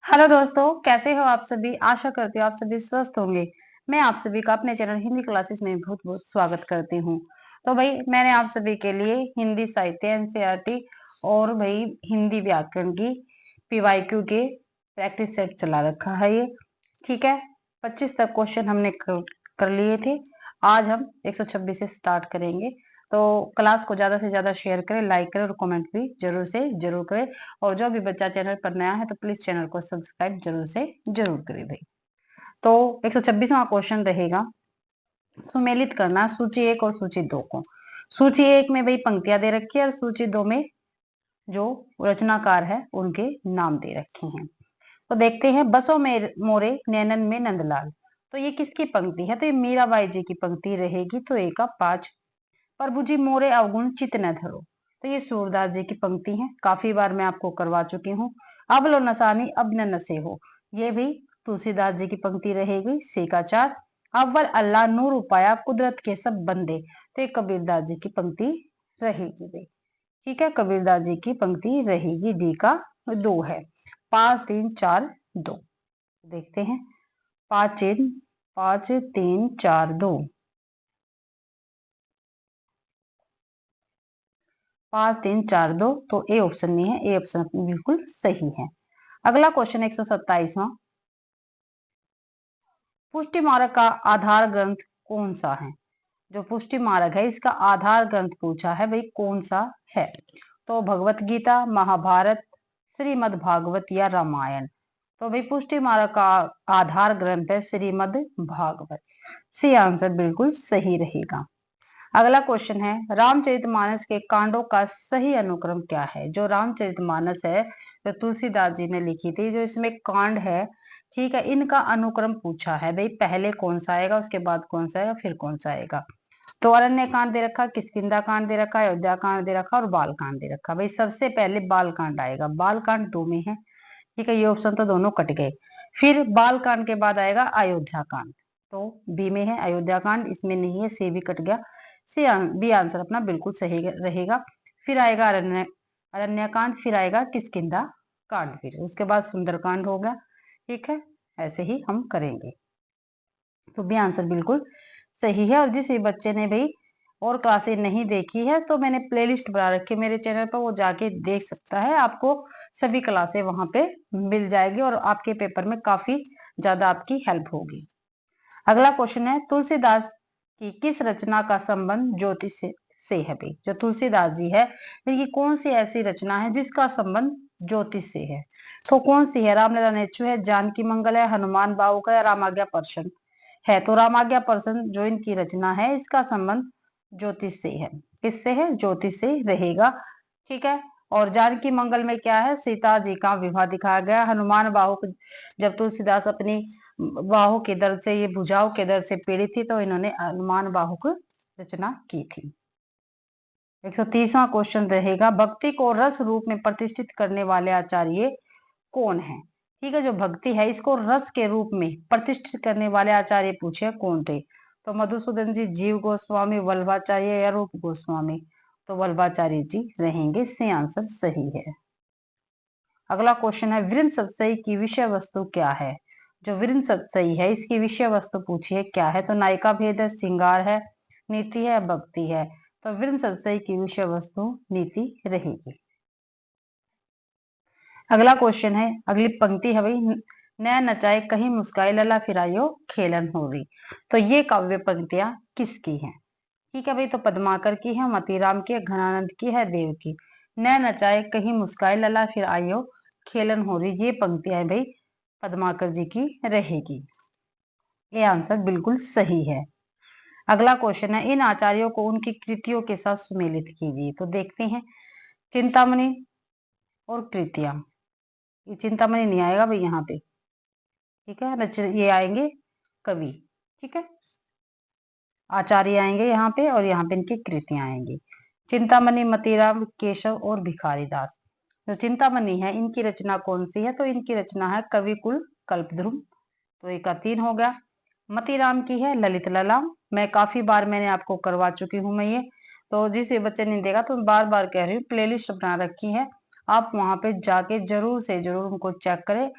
Hello दोस्तों, कैसे हो आप सभी। आशा करती हूँ आप सभी स्वस्थ होंगे। मैं आप सभी का अपने चैनल हिंदी क्लासेस में बहुत बहुत स्वागत करती हूँ। तो भाई मैंने आप सभी के लिए हिंदी साहित्य एनसीईआरटी और भाई हिंदी व्याकरण की पीवाईक्यू के प्रैक्टिस सेट चला रखा है ये। ठीक है, 25 तक क्वेश्चन हमने कर लिए थे। आज हम 126 से स्टार्ट करेंगे। तो क्लास को ज्यादा से ज्यादा शेयर करें, लाइक करें और कमेंट भी जरूर से जरूर करें। और जो भी बच्चा चैनल पर नया है तो प्लीज चैनल को सब्सक्राइब जरूर से जरूर करें भाई। तो 126वां क्वेश्चन रहेगा, सुमेलित करना सूची 1 और सूची 2 को। सूची 1 में भाई पंक्तियां दे रखी है और सूची 2 में जो रचनाकार है उनके नाम दे रखे हैं। तो देखते हैं, बसों में मोरे नैनन में नंदलाल। तो ये किसकी पंक्ति है? तो ये मीराबाई जी की पंक्ति रहेगी। तो एक का 5। प्रभु जी मोरे अवगुण चित न धरो। तो ये सूरदास जी की पंक्ति है, काफी बार मैं आपको करवा चुकी हूँ। अब लो नसानी अब न नसे हो, ये भी तुलसीदास जी की पंक्ति रहेगी। सी का 4। अव्वल अल्लाह नूर उपाया कुदरत के सब बंदे। तो ये कबीरदास जी की पंक्ति रहेगी भाई। ठीक है, कबीरदास जी की पंक्ति रहेगी। डी का 2 है। 5 3 4 2। देखते हैं, 5 3 4 2। 5 3 4 2। तो ए ऑप्शन नहीं है, ए ऑप्शन बिल्कुल सही है। अगला क्वेश्चन 127वां, पुष्टि मार्ग का आधार ग्रंथ कौन सा है? जो पुष्टि मार्ग है इसका आधार ग्रंथ पूछा है भाई, कौन सा है? तो भगवत गीता, महाभारत, श्रीमद् भागवत या रामायण। तो भाई पुष्टि मार्ग का आधार ग्रंथ है श्रीमद् भागवत। सी आंसर बिल्कुल सही रहेगा। अगला क्वेश्चन है, रामचरितमानस के कांडों का सही अनुक्रम क्या है? जो रामचरितमानस है जो तुलसीदास जी ने लिखी थी, जो इसमें कांड है, ठीक है, इनका अनुक्रम पूछा है भाई। पहले कौन सा आएगा, उसके बाद कौन सा आएगा, फिर कौन सा आएगा। तो अरण्य कांड दे रखा, किष्किंधा कांड दे रखा, अयोध्या कांड दे रखा और बाल कांड दे रखा। भाई सबसे पहले बाल कांड आएगा। बाल कांड 2 में है। ठीक है, ये ऑप्शन तो दोनों कट गए। फिर बाल कांड के बाद आएगा अयोध्या कांड। तो बी में है अयोध्या कांड, इसमें नहीं है, सी भी कट गया। सी बी आंसर अपना बिल्कुल सही रहेगा। फिर आएगा अरण्य कांड, फिर आएगा किष्किंधा कांड, फिर उसके बाद सुंदर कांड होगा। ठीक है, ऐसे ही हम करेंगे। तो बी आंसर बिल्कुल सही है। और जिस बच्चे ने भाई और क्लासें नहीं देखी है तो मैंने प्लेलिस्ट बना रखी है मेरे चैनल पर, वो जाके देख सकता है। आपको सभी क्लासें वहां पे मिल जाएगी और आपके पेपर में काफी ज्यादा आपकी हेल्प होगी। अगला क्वेश्चन है, तुलसीदास की किस रचना का संबंध ज्योतिष से है भाई? जो तुलसीदास जी है इनकी कौन सी ऐसी रचना है जिसका संबंध ज्योतिष से है? तो कौन सी है? रामलला नेचु है, जानकी मंगल है, हनुमान बाहु का, या रामाज्ञा पर्सन है? तो रामाज्ञा पर्सन जो इनकी रचना है इसका संबंध ज्योतिष से है। किससे है? ज्योतिष से रहेगा। ठीक है, और जानकी मंगल में क्या है? सीता जी का विवाह दिखाया गया। हनुमान बाहु, जब तुलसीदास अपनी बाहु के दर्द से, ये भुजाओं के दर्द से पीड़ित थी तो इन्होंने हनुमान बाहु की रचना की थी। 130वां क्वेश्चन रहेगा, भक्ति को रस रूप में प्रतिष्ठित करने वाले आचार्य कौन है? ठीक है, जो भक्ति है इसको रस के रूप में प्रतिष्ठित करने वाले आचार्य पूछे कौन थे? तो मधुसूदन जी, जीव गोस्वामी, वल्लभाचार्य या रूप गोस्वामी। तो वल्लभाचार्य जी रहेंगे। इससे आंसर सही है। अगला क्वेश्चन है, वृंद सतसई की विषय वस्तु क्या है? जो वृंद सतसई है इसकी विषय वस्तु पूछिए क्या है? तो नायिका भेद है, श्रृंगार है, नीति है, भक्ति है। तो वृंद सतसई की विषय वस्तु नीति रहेगी। अगला क्वेश्चन है, अगली पंक्ति है भाई, न नचाए कहीं मुस्काई लला फिरायो खेलन हो रही। तो ये काव्य पंक्तियां किसकी हैं? ठीक है भाई, तो पद्माकर की है, मतीराम की है, घनानंद की है, देव की। न नचाए कहीं मुस्काई लला फिर आयो खेलन हो रही, ये पंक्तियां है भाई पद्माकर जी की रहेगी। ये आंसर बिल्कुल सही है। अगला क्वेश्चन है, इन आचार्यों को उनकी कृतियों के साथ सुमेलित कीजिए। तो देखते हैं, चिंतामणि और कृतियां। ये चिंतामणि नहीं आएगा भाई यहाँ पे। ठीक है, ये आएंगे कवि। ठीक है, आचार्य आएंगे यहाँ पे और यहाँ पे इनकी कृतियां आएंगी। चिंतामणि, मतीराम, केशव और भिखारी दास। जो चिंतामणि है इनकी रचना कौन सी है? तो इनकी रचना है कवि कुल कल्पद्रुम। तो एक का 3 हो गया। मतीराम की है ललित ललाम। मैं काफी बार मैंने आपको करवा चुकी हूँ मैं ये। तो जिस बच्चे ने देखा तो बार बार कह रही हूँ, प्लेलिस्ट बना रखी है, आप वहां पे जाके जरूर से जरूर उनको चेक करें।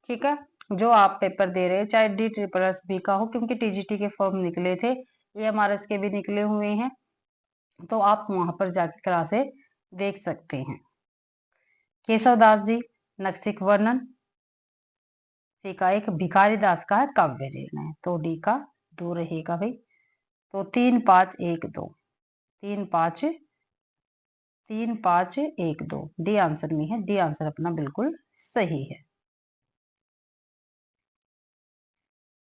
ठीक है, जो आप पेपर दे रहे हैं चाहे DSSS का हो, क्योंकि TGT के फॉर्म निकले थे, AMRS के भी निकले हुए हैं, तो आप वहां पर जाकर क्लासे देख सकते हैं। केशव दास जी नक्सिक वर्णन, सी का एक भिखारी दास का है काव्य निर्णय, तो डी का 2 रहेगा भाई। तो 3 5 1 2, 3 5 3 5 1 2 डी आंसर में है। डी आंसर अपना बिल्कुल सही है।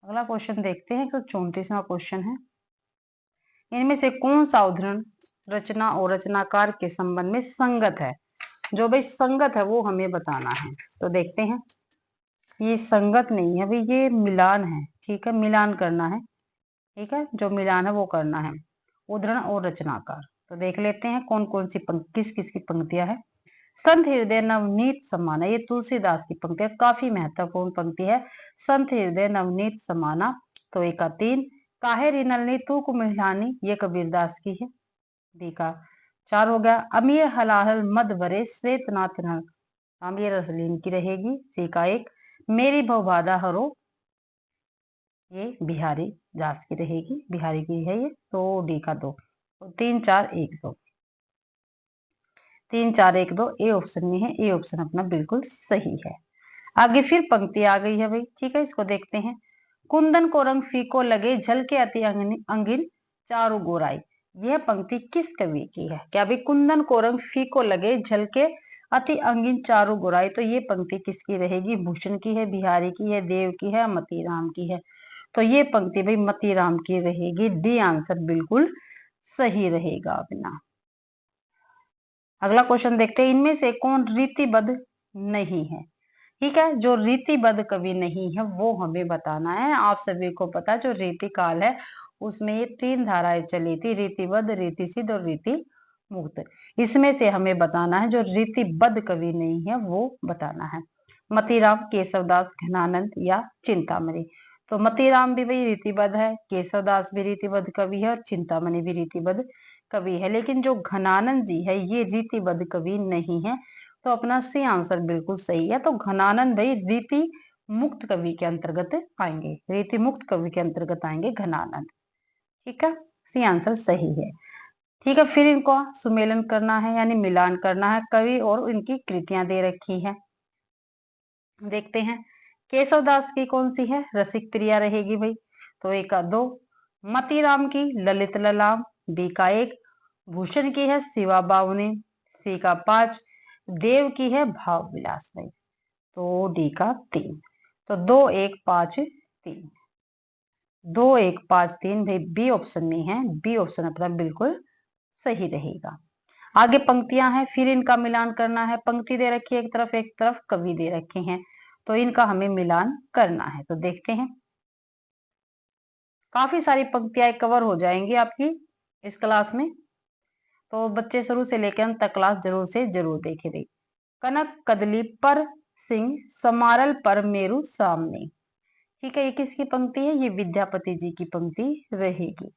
अगला क्वेश्चन देखते हैं, तो 34वां क्वेश्चन है, इनमें से कौन सा उदाहरण रचना और रचनाकार के संबंध में संगत है? जो भाई संगत है वो हमें बताना है। तो देखते हैं, ये संगत नहीं है भाई, ये मिलान है। ठीक है, मिलान करना है। ठीक है, जो मिलान है वो करना है। उद्धरण और रचनाकार, तो देख लेते हैं कौन कौन सी किस किस की पंक्तियां है। संत हृदय नवनीत समाना, ये तुलसीदास की पंक्ति है, काफी महत्वपूर्ण पंक्ति है। संत हृदय नवनीत समाना, तो एक का 3। काहे री नलनी तू को मिलानी, ये कबीरदास की है। डी का 4 हो गया। अमीर हलाहल मद भरे श्वेत नाथ नल, अमीर रसलीन की रहेगी। सी का 1। मेरी भवबाधा हरो, ये बिहारी दास की रहेगी, बिहारी की है ये, तो डी का 2। 3 4 1 2, 3 4 1 2 ए ऑप्शन में है। ए ऑप्शन अपना बिल्कुल सही है। आगे फिर पंक्ति आ गई है भाई। ठीक है, इसको देखते हैं। कुंदन को रंग फीको लगे झलके अति अंगिन चारु गोराई, यह पंक्ति किस कवि की है? क्या भाई कुंदन को रंग फीको लगे झलके अति अंगिन चारु गोराई, तो ये पंक्ति किसकी रहेगी? भूषण की है, बिहारी की है, देव की है, मतीराम की है। तो ये पंक्ति भाई मतीराम की रहेगी। डी आंसर बिल्कुल सही रहेगा अपना। अगला क्वेश्चन देखते हैं, इनमें से कौन रीतिबद्ध नहीं है? ठीक है, जो रीतिबद्ध कवि नहीं है वो हमें बताना है। आप सभी को पता है जो रीति काल है उसमें ये 3 धाराएं चली थी, रीतिबद्ध, रीति सिद्ध और रीति मुक्त। इसमें से हमें बताना है जो रीतिबद्ध कवि नहीं है वो बताना है। मतीराम, केशवदास, घनानंद या चिंतामणि। तो मतीराम भी भाई रीतिबद्ध है, केशवदास भी रीतिबद्ध कवि है और चिंतामणि भी रीतिबद्ध कवि है, लेकिन जो घनानंद जी है ये रीतिबद्ध कवि नहीं है। तो अपना सी आंसर बिल्कुल सही है। तो घनानंद भाई रीति मुक्त कवि के अंतर्गत आएंगे, रीति मुक्त कवि के अंतर्गत आएंगे घनानंद। ठीक है, सी आंसर सही है। ठीक है, फिर इनको सुमेलन करना है यानी मिलान करना है। कवि और इनकी कृतियां दे रखी है, देखते हैं। केशवदास की कौन सी है? रसिक प्रिया रहेगी भाई, तो एक का 2। मतीराम की ललित ललाम, बी का 1। भूषण की है शिवा बावनी, सी का 5। देव की है भाव विलास भाई, तो डी का 3। तो 2 1 5 3, 2 1 5 3 भाई बी ऑप्शन में है। बी ऑप्शन अपना बिल्कुल सही रहेगा। आगे पंक्तियां हैं, फिर इनका मिलान करना है। पंक्ति दे रखी है एक तरफ कवि दे रखे हैं, तो इनका हमें मिलान करना है। तो देखते हैं, काफी सारी पंक्तियां कवर हो जाएंगी आपकी इस क्लास में, तो बच्चे शुरू से लेकर अंत तक क्लास जरूर से जरूर देखे भाई। कनक कदली पर सिंह समारल पर मेरु सामने, ठीक है, ये किसकी पंक्ति है? ये विद्यापति जी की पंक्ति रहेगी।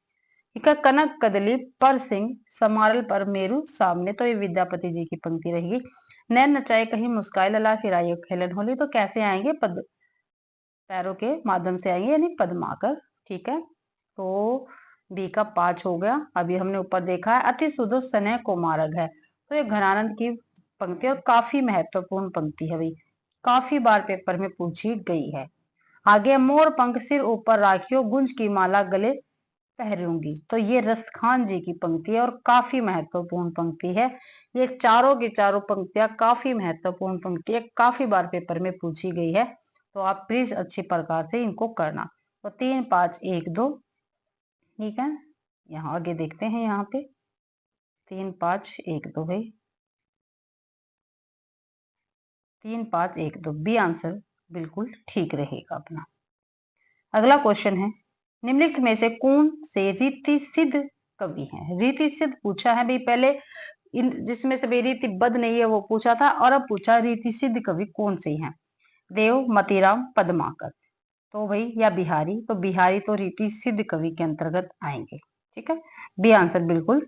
ठीक है, कनक कदली पर सिंह समारल पर मेरु सामने, तो ये विद्यापति जी की पंक्ति रहेगी। नैन नचाए कहीं मुस्काए लला फिर आयो खेलन होली, तो कैसे आएंगे? पद पैरों के माध्यम से आएंगे यानी पद्माकर। ठीक है, तो बी का 5 हो गया। अभी हमने ऊपर देखा है अति सुधो स्नेह को मार्ग है, तो ये घनानंद की पंक्ति और काफी महत्वपूर्ण पंक्ति है भाई, काफी बार पेपर में पूछी गई है। आगे मोर पंख सिर ऊपर राखियो गुंज की माला गले पहरूंगी, तो ये रसखान जी की पंक्ति है और काफी महत्वपूर्ण पंक्ति है। ये चारों की चारों पंक्तियां काफी महत्वपूर्ण पंक्ति है, काफी बार पेपर में पूछी गई है, तो आप प्लीज अच्छी प्रकार से इनको करना। तो 3 5 1 2, ठीक है, यहाँ आगे देखते हैं, यहाँ पे 3 5 1 2 भाई, 3 5 1 2 बी आंसर बिल्कुल ठीक रहेगा अपना। अगला क्वेश्चन है, निम्नलिखित में से कौन से रीति सिद्ध कवि हैं? रीति सिद्ध पूछा है भाई पहले, जिसमें से भाई रीति बद्ध नहीं है वो पूछा था, और अब पूछा रीति सिद्ध कवि कौन से हैं? देव, मतीराम, पद्माकर, तो भाई या बिहारी, तो बिहारी तो रीति सिद्ध कवि के अंतर्गत आएंगे। ठीक है, बी आंसर बिल्कुल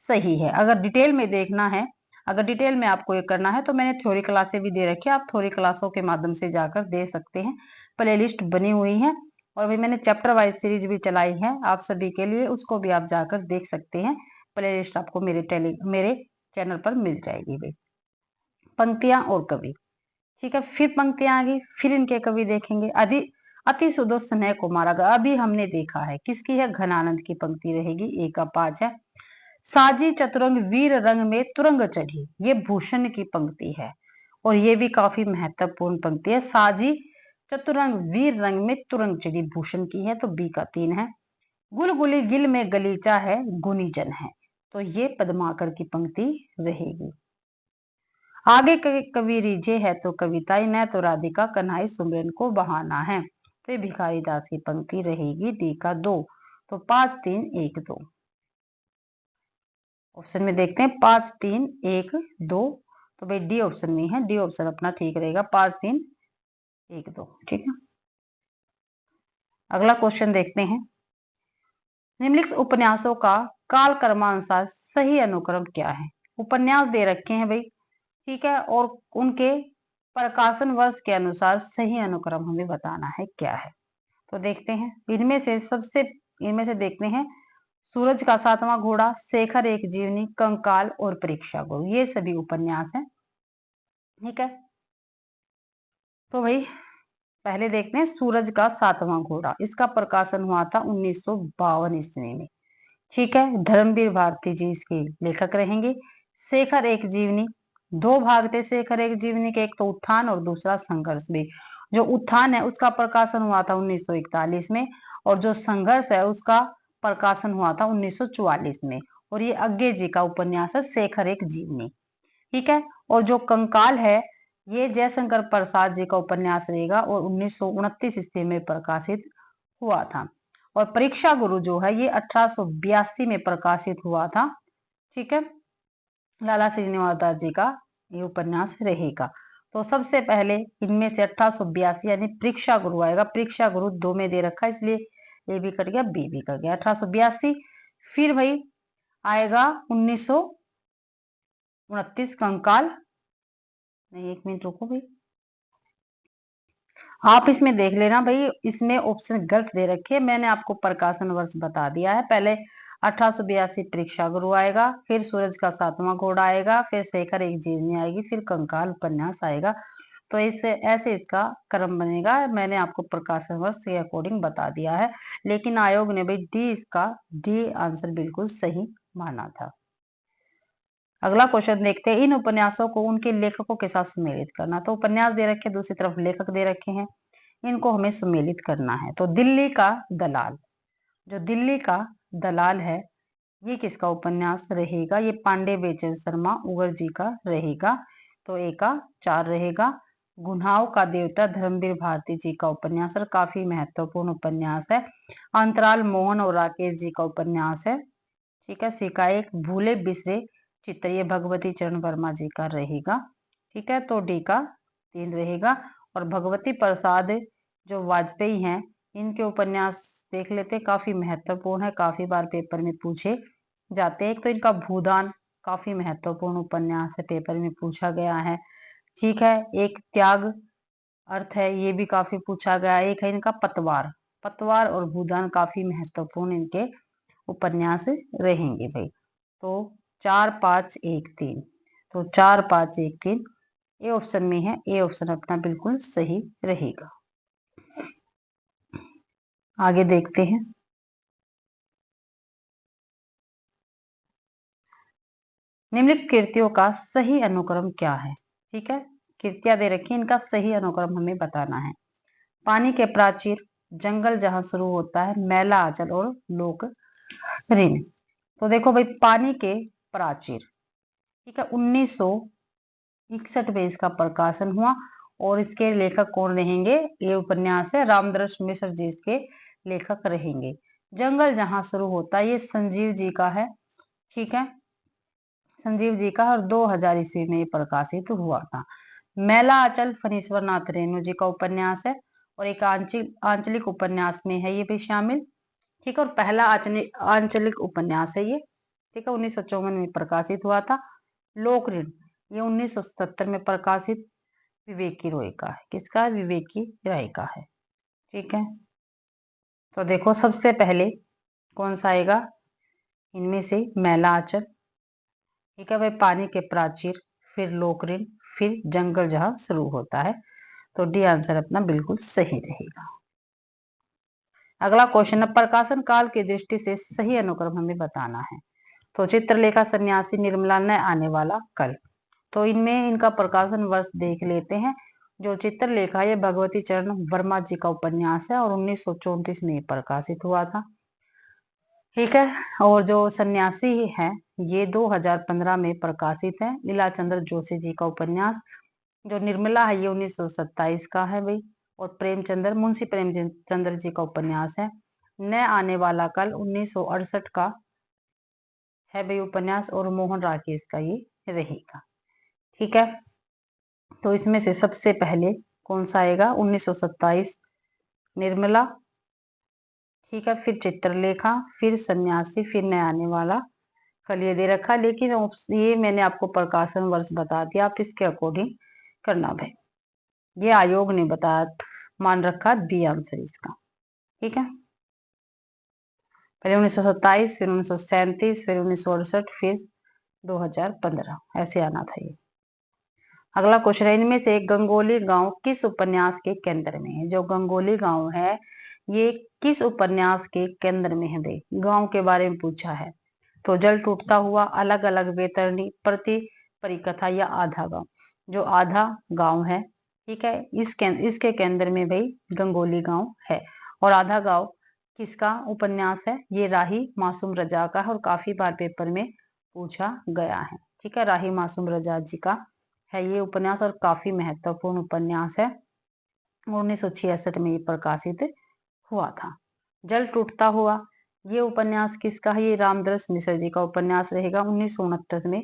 सही है। अगर डिटेल में देखना है अगर डिटेल में आपको ये करना है तो मैंने थ्योरी क्लासें भी दे रखी है, आप थ्योरी क्लासों के माध्यम से जाकर दे सकते हैं। प्लेलिस्ट बनी हुई है और भी मैंने चैप्टर वाइज सीरीज भी चलाई है आप सभी के लिए, उसको भी आप जाकर देख सकते हैं। प्लेलिस्ट आपको मेरे चैनल पर मिल जाएगी भाई। पंक्तियां और कवि, ठीक है, फिर पंक्तियां आ गई, फिर इनके कवि देखेंगे। अति सुदो स्नेह कुमार, अभी हमने देखा है किसकी है, घनानंद की पंक्ति रहेगी, एक का 5 है। साजी चतुरंग वीर रंग में तुरंग चढ़ी, ये भूषण की पंक्ति है और ये भी काफी महत्वपूर्ण पंक्ति है। साजी चतुरंग वीर रंग में तुरंग चढ़ी भूषण की है, तो बी का 3 है। गुलगुली गिल में गलीचा है गुनीजन है, तो ये पद्माकर की पंक्ति रहेगी। आगे कवि रीझे है तो कविताई न तो राधिका कन्हई सुमिरन को बहाना है, तो ये भिखारी दास की पंक्ति रहेगी, डी का 2। तो 5 3 1 2 ऑप्शन में देखते हैं, 5 3 1 2, तो भाई डी ऑप्शन में है, डी ऑप्शन अपना ठीक रहेगा, 5 3 1 2, ठीक है। अगला क्वेश्चन देखते हैं, निम्नलिखित उपन्यासों का काल क्रमानुसार सही अनुक्रम क्या है। उपन्यास दे रखे हैं भाई, ठीक है, और उनके प्रकाशन वर्ष के अनुसार सही अनुक्रम हमें बताना है क्या है। तो देखते हैं, इनमें से देखते हैं, सूरज का 7वां घोड़ा, शेखर एक जीवनी, कंकाल और परीक्षा गुरु, ये सभी उपन्यास हैं, ठीक है। तो भाई पहले देखते हैं सूरज का 7वां घोड़ा, इसका प्रकाशन हुआ था 1952 ईस्वी में, ठीक है। धर्मवीर भारती जी इसके लेखक रहेंगे। शेखर एक जीवनी, 2 भाग थे शेखर एक जीवनी के, एक तो उत्थान और दूसरा संघर्ष भी। जो उत्थान है उसका प्रकाशन हुआ था 1941 में और जो संघर्ष है उसका प्रकाशन हुआ था 1944 में, और ये अज्ञे जी का उपन्यास है शेखर एक जीवनी, ठीक है। और जो कंकाल है ये जयशंकर प्रसाद जी का उपन्यास रहेगा और 1929 ईस्वी में प्रकाशित हुआ था। और परीक्षा गुरु जो है ये 1882 में प्रकाशित हुआ था, ठीक है, लाला श्रीनिवास दास जी का ये उपन्यास रहेगा। तो सबसे पहले इनमें से 1882 यानी परीक्षा गुरु आएगा, परीक्षा गुरु 2 में दे रखा है इसलिए ए भी कट गया, बी भी कट गया, 1882। फिर भाई आएगा 1929 कंकाल, नहीं 1 मिनट रुको भाई, आप इसमें देख लेना भाई, इसमें ऑप्शन गलत दे रखे, मैंने आपको प्रकाशन वर्ष बता दिया है। पहले 1882 परीक्षा गुरु आएगा, फिर सूरज का 7वां घोड़ा आएगा, फिर शेखर एक जीवनी आएगी, फिर कंकाल उपन्यास आएगा। तो इससे ऐसे इसका क्रम बनेगा, मैंने आपको प्रकाशन वर्ष के अकॉर्डिंग बता दिया है, लेकिन आयोग ने भाई डी आंसर बिल्कुल सही माना था। अगला क्वेश्चन देखते हैं, इन उपन्यासों को उनके लेखकों के साथ सुमेलित करना। तो उपन्यास दे रखे, दूसरी तरफ लेखक दे रखे हैं, इनको हमें सुमेलित करना है। तो दिल्ली का दलाल, जो दिल्ली का दलाल है ये किसका उपन्यास रहेगा, ये पांडे बेचन शर्मा उगर जी का रहेगा, तो ए का 4 रहेगा। गुनाहों का देवता धर्मवीर भारती जी का उपन्यास और काफी महत्वपूर्ण उपन्यास है। अंतराल मोहन और राकेश जी का उपन्यास है, ठीक है। सिकाएक भूले बिसरे चित्र, ये भगवती चरण वर्मा जी का रहेगा, ठीक है, तो डी का 3 रहेगा। और भगवती प्रसाद जो वाजपेयी हैं इनके उपन्यास देख लेते, काफी महत्वपूर्ण है, काफी बार पेपर में पूछे जाते हैं। एक तो इनका भूदान काफी महत्वपूर्ण उपन्यास है, पेपर में पूछा गया है, ठीक है। एक त्याग अर्थ है, ये भी काफी पूछा गया। एक है इनका पतवार, पतवार और भूदान काफी महत्वपूर्ण इनके उपन्यास रहेंगे भाई। तो 4 5 1 3, तो 4 5 1 3 ए ऑप्शन में है, ए ऑप्शन अपना बिल्कुल सही रहेगा। आगे देखते हैं, निम्नलिखित कृतियों का सही अनुक्रम क्या है, ठीक है। कृतियां दे रखी, इनका सही अनुक्रम हमें बताना है। पानी के प्राचीर, जंगल जहां शुरू होता है, मैला आंचल और लोक ऋण। तो देखो भाई पानी के प्राचीर, ठीक है, 1961 में इसका प्रकाशन हुआ और इसके लेखक कौन रहेंगे, ये उपन्यास है रामदरस मिश्र जी इसके लेखक रहेंगे। जंगल जहां शुरू होता है ये संजीव जी का है, ठीक है, संजीव जी का, और 2000 ईस्वी में ये प्रकाशित हुआ था। मैला आंचल फणीश्वर नाथ रेणु जी का उपन्यास है और एक आंचलिक उपन्यास में है ये भी शामिल, ठीक है, और पहला आंचलिक उपन्यास है ये, ठीक है, 1954 में प्रकाशित हुआ था। लोक ऋण ये 1977 में प्रकाशित विवेकी रॉय का है। किसका? विवेकी राय का है। ठीक है, तो देखो सबसे पहले कौन सा आएगा इनमें से? मैला आंचल, ठीक है भाई, पानी के प्राचीर, फिर लोक ऋण, फिर जंगल जहां शुरू होता है। तो डी आंसर अपना बिल्कुल सही रहेगा। अगला क्वेश्चन है, प्रकाशन काल की दृष्टि से सही अनुक्रम हमें बताना है। तो चित्रलेखा, सन्यासी, निर्मला, न आने वाला, कल। तो इनमें इनका प्रकाशन वर्ष देख लेते हैं। जो चित्रलेखा ये भगवती चरण वर्मा जी का उपन्यास है और 1934 में प्रकाशित हुआ था। ठीक है, और जो सन्यासी है ये 2015 में प्रकाशित है, लीलाचंद्र जोशी जी का उपन्यास। जो निर्मला है ये 1927 का है भाई, और प्रेमचंद्र, मुंशी प्रेमचंद्र जी का उपन्यास है। न आने वाला कल 1968 का है भाई उपन्यास, और मोहन राकेश का ये रहेगा। ठीक है, तो इसमें से सबसे पहले कौन सा आएगा? 1927 निर्मला, ठीक है, फिर चित्रलेखा, फिर सन्यासी, फिर न आने वाला कल ये दे रखा, लेकिन ये मैंने आपको प्रकाशन वर्ष बता दिया, आप इसके अकॉर्डिंग करना भाई। ये आयोग ने बताया, मान रखा बी आंसर इसका। ठीक है, पहले 1927, फिर 1937, फिर 1968, फिर 2015, ऐसे आना था ये। अगला क्वेश्चन है, इनमें से गंगोली गांव किस उपन्यास के केंद्र में है? जो गंगोली गांव है ये किस उपन्यास के केंद्र में है भाई? गांव के बारे में पूछा है। तो जल टूटता हुआ, अलग अलग वैतरणी, प्रति परिकथा, या आधा गांव। जो आधा गांव है, ठीक है, इसके केंद्र में भाई गंगोली गांव है। और आधा गांव किसका उपन्यास है? ये राही मासूम रजा का है, और काफी बार पेपर में पूछा गया है। ठीक है, राही मासूम रजा जी का है ये उपन्यास, और काफी महत्वपूर्ण उपन्यास है। 1966 में ये प्रकाशित हुआ था। जल टूटता हुआ ये उपन्यास किसका है? ये रामदरस मिश्र जी का उपन्यास रहेगा, 1969 में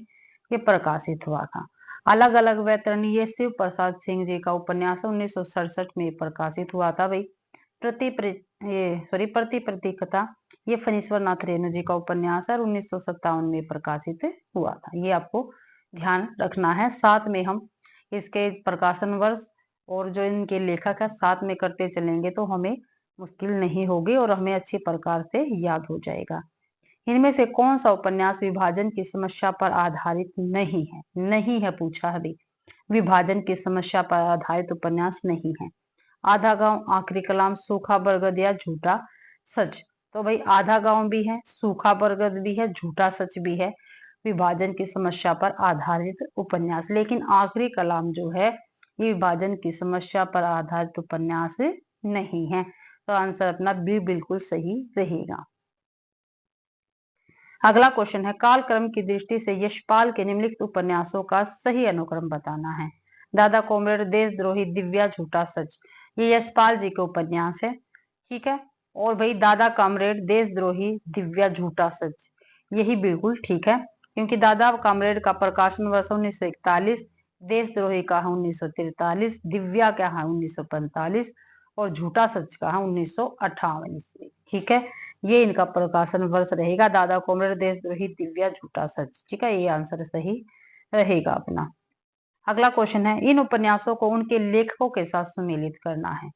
ये प्रकाशित हुआ था। अलग अलग वैतरणी ये शिव प्रसाद सिंह जी का उपन्यास है, 1967 में प्रकाशित हुआ था भाई। प्रति प्रतीकता ये फणीश्वर नाथ रेणु जी का उपन्यास है, 1957 में प्रकाशित हुआ था। ये आपको ध्यान रखना है। साथ में हम इसके प्रकाशन वर्ष और जो इनके लेखक है साथ में करते चलेंगे तो हमें मुश्किल नहीं होगी और हमें अच्छी प्रकार से याद हो जाएगा। इनमें से कौन सा उपन्यास विभाजन की समस्या पर आधारित नहीं है? नहीं है पूछा है भाई, विभाजन की समस्या पर आधारित उपन्यास नहीं है। आधा गांव, आखिरी कलाम, सूखा बरगद, या झूठा सच। तो भाई आधा गांव भी है, सूखा बरगद भी है, झूठा सच भी है विभाजन की समस्या पर आधारित उपन्यास। लेकिन आखिरी कलाम जो है ये विभाजन की समस्या पर आधारित उपन्यास नहीं है। तो आंसर अपना बी बिल्कुल सही रहेगा। अगला क्वेश्चन है, कालक्रम की दृष्टि से यशपाल के निम्नलिखित उपन्यासों का सही अनुक्रम बताना है। दादा कॉमरेड, देशद्रोही, दिव्या, झूठा सच। ये यशपाल जी के उपन्यास है। ठीक है, और भाई दादा कॉमरेड, देशद्रोही, दिव्या, झूठा सच यही बिल्कुल ठीक है, क्योंकि दादा कॉमरेड का प्रकाशन वर्ष 1941, देशद्रोही का है 1943, दिव्या का है 1945, और झूठा सच का है 1958 ईस्वी। ठीक है, ये इनका प्रकाशन वर्ष रहेगा, दादा कॉमरेड, देशद्रोही, दिव्या, झूठा सच। ठीक है, ये आंसर सही रहेगा अपना। अगला क्वेश्चन है, इन उपन्यासों को उनके लेखकों के साथ सुमेलित करना है।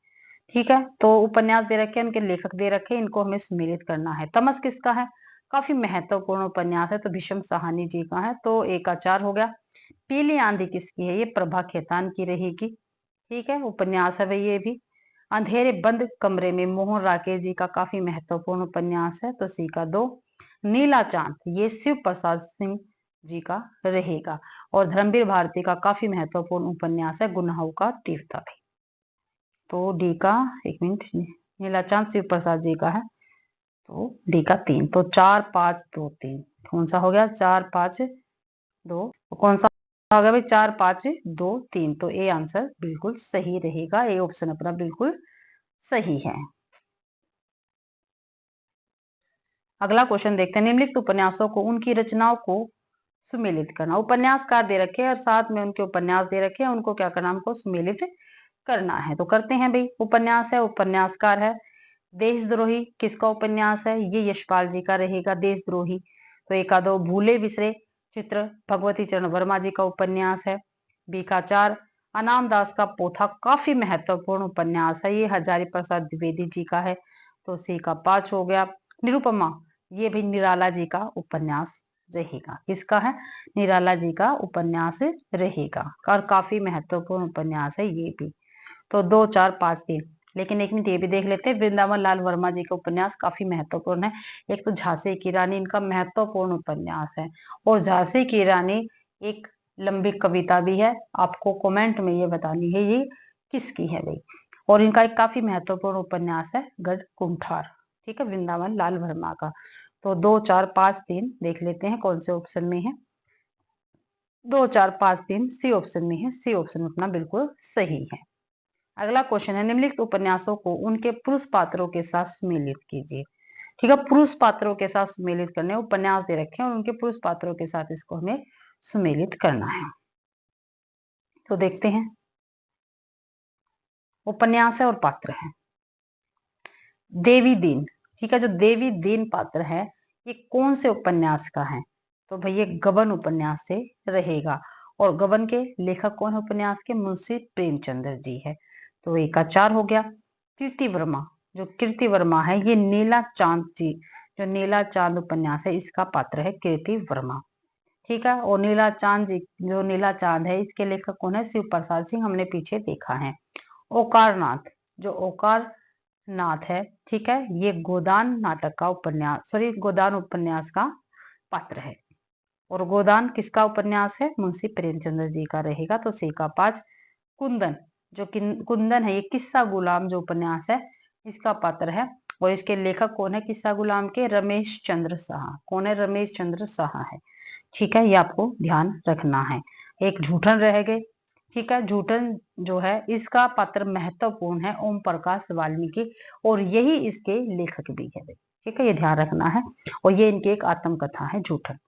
ठीक है, तो उपन्यास दे रखे, उनके लेखक दे रखे, इनको हमें सुमेलित करना है। तमस किसका है? काफी महत्वपूर्ण उपन्यास है, तो भीष्म साहनी जी का है, तो एक का 4 हो गया। पीली आंधी किसकी है? ये प्रभा खेतान की रहेगी। ठीक है, उपन्यास है भाई ये भी। अंधेरे बंद कमरे में, मोहन राकेश जी का काफी महत्वपूर्ण उपन्यास है, तो सी का 2। नीला चांद ये शिव प्रसाद सिंह जी का रहेगा, और धर्मवीर भारती का काफी महत्वपूर्ण उपन्यास है, गुनाहों का तीर्थ। तो डी का, एक मिनट, नीला चांद शिव प्रसाद जी का है, तो डी का 3। तो 4 5 2 3 कौन सा हो गया? 4 5 2, तो कौन सा हो गया भाई? 4 5 2 3। तो ए आंसर बिल्कुल सही रहेगा, ए ऑप्शन अपना बिल्कुल सही है। अगला क्वेश्चन देखते हैं, निम्नलिखित उपन्यासों को उनकी रचनाओं को सुमेलित करना। उपन्यासकार दे रखे हैं और साथ में उनके उपन्यास दे रखे हैं, उनको क्या करना? हमको सुमेलित करना है। तो करते हैं भाई। उपन्यास है, उपन्यासकार है देशद्रोही, किसका उपन्यास है? ये यशपाल जी का रहेगा, देशद्रोही। तो एक आधो भूले बिसरे, चित्र भगवती चरण वर्मा जी का उपन्यास है। बी का 4 अनाम दास का पोथा काफी महत्वपूर्ण उपन्यास है, ये हजारी प्रसाद द्विवेदी जी का है। तो सी का 5 हो गया। निरुपमा ये भी निराला जी का उपन्यास रहेगा। किसका है? निराला जी का उपन्यास रहेगा और काफी महत्वपूर्ण उपन्यास है ये भी। तो 2 4 5 3। लेकिन एक मिनट ये भी देख लेते हैं, वृंदावन लाल वर्मा जी का उपन्यास काफी महत्वपूर्ण है। एक तो झांसी की रानी इनका महत्वपूर्ण उपन्यास है, और झांसी की रानी एक लंबी कविता भी है। आपको कमेंट में ये बतानी है ये किसकी है भाई। और इनका एक काफी महत्वपूर्ण उपन्यास है गढ़ कुंठार। ठीक है, वृंदावन लाल वर्मा का। तो 2 4 5 3 देख लेते हैं कौन से ऑप्शन में है। 2 4 5 3 सी ऑप्शन में है। सी ऑप्शन अपना बिल्कुल सही है। अगला क्वेश्चन है, निम्नलिखित उपन्यासों को उनके पुरुष पात्रों के साथ सुमेलित कीजिए। ठीक है, पुरुष पात्रों के साथ सुमेलित करने उपन्यास दे रखे हैं और उनके पुरुष पात्रों के साथ इसको हमें सुमेलित करना है। तो देखते हैं, उपन्यास है और पात्र है। देवी दीन। ठीक है, जो देवी दीन पात्र है ये कौन से उपन्यास का है? तो भाई ये गबन उपन्यास से रहेगा। और गबन के लेखक कौन है उपन्यास के? मुंशी प्रेमचंद्र जी है। तो एक का 4 हो गया। कीर्ति वर्मा, जो कीर्ति वर्मा है ये नीला चांद जी, जो नीला चांद उपन्यास है इसका पात्र है कीर्ति वर्मा। ठीक है, और नीला चांद जी, जो नीला चांद है इसके लेखक कौन है? शिव प्रसाद सिंह, हमने पीछे देखा है। ओकारनाथ, जो ओकार नाथ है, ठीक है, ये गोदान नाटक का उपन्यास, सॉरी गोदान उपन्यास का पात्र है। और गोदान किसका उपन्यास है? मुंशी प्रेमचंद्र जी का रहेगा। तो सी का 5। कुंदन, जो कुंदन है ये किस्सा गुलाम जो उपन्यास है इसका पात्र है। और इसके लेखक कौन है किस्सा गुलाम के? रमेश चंद्र शाह। कौन है? रमेश चंद्र शाह है। ठीक है, ये आपको ध्यान रखना है। एक झूठन रह गए। ठीक है, झूठन जो है इसका पात्र महत्वपूर्ण है ओम प्रकाश वाल्मीकि, और यही इसके लेखक भी है। ठीक है, ये ध्यान रखना है। और ये इनकी एक आत्मकथा है झूठन।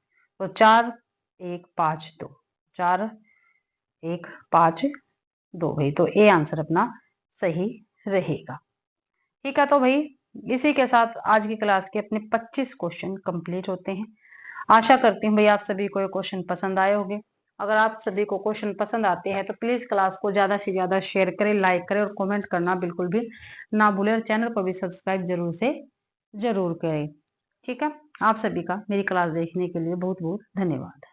तो 4 1 5 2, 4 1 5 2 भाई। तो ए आंसर अपना सही रहेगा। ठीक है, तो भाई इसी के साथ आज की क्लास के अपने 25 क्वेश्चन कंप्लीट होते हैं। आशा करती हूँ भाई आप सभी को ये क्वेश्चन पसंद आए होंगे। अगर आप सभी को क्वेश्चन पसंद आते हैं तो प्लीज क्लास को ज्यादा से ज्यादा शेयर करें, लाइक करें और कमेंट करना बिल्कुल भी ना भूलें, और चैनल को भी सब्सक्राइब जरूर से जरूर करें। ठीक है, आप सभी का मेरी क्लास देखने के लिए बहुत बहुत धन्यवाद।